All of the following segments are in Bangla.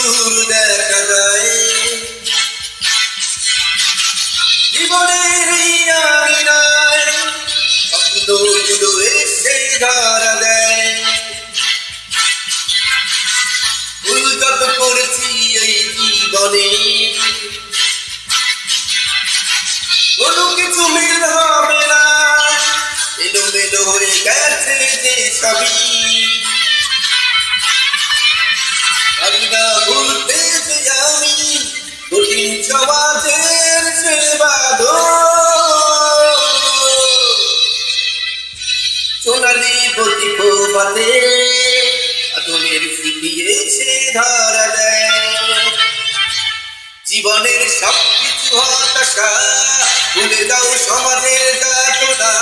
দূর দেখা যায় জীবনের এই আঙিনায় স্বপ্নগুলো এসে ধরা দেয় ভুল যত করেছি এই জীবনে কোনো কিছু মিল হবে না এলোমেলো হয়ে গেছে যে সবই পারি না ভুলতে যে আমি কঠিন সমাজের সেবা সোনালি প্রতিভাতে আগুনের স্মৃতি এসে ধরা দেয় জীবনের সবকিছু হতাশা ভুলে দাও সমাজের যাতনা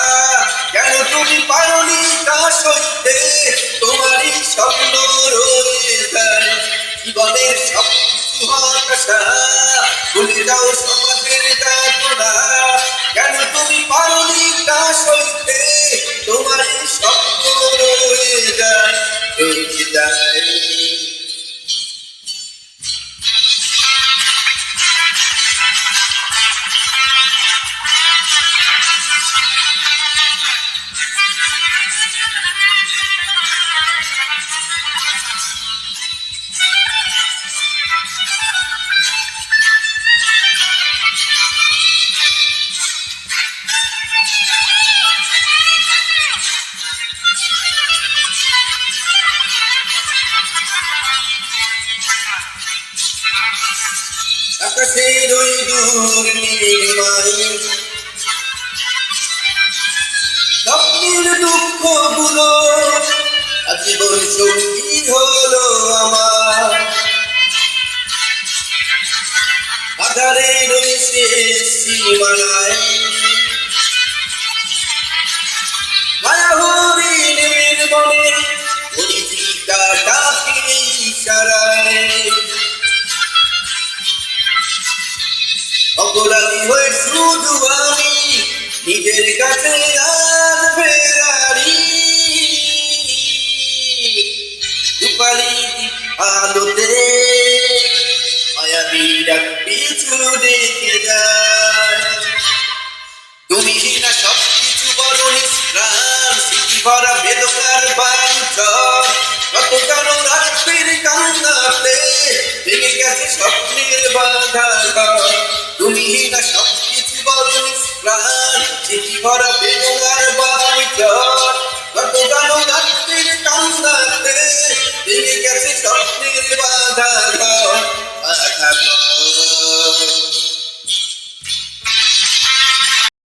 কেন তুমি পারোনি তা সইতে তোমারই স্বপ্ন রয়ে যায় জীবনের সবকিছু হতাশা ভুলে দাও সমাজের যাতনা কেন তুমি পারোনি তা সইতে তোমারই স্বপ্ন রয়ে যায় আকাশের ওই দূর নীলিমায় স্বপ্নের দুঃখগুলো আজীবন সঙ্গী হলো আমার আধারের ওই শেষ সীমানায় মায়া হরিণের মনে পরিচিতা ডাকে ইশারায় অপরাধী হয়ে শুধু আমি নিজের কাছে আর ফেরারি রূপালি আলোতে মায়াবী ডাক পিছু ডেকে যায় তুমি না সবকিছু বড় নিষ্প্রাণ স্মৃতি ভরা বেদনার বাঞ্ছন কত কেন রাত্রির কান্নাতে ভেঙে গেছে স্বপ্নের বাধা তুমি না সবকিছু বড় নিষ্প্রাণ স্মৃতি ভরা বেদনার বাঞ্ছন কত কেন রাত্রির কান্নাতে ভেঙে গেছে স্বপ্নের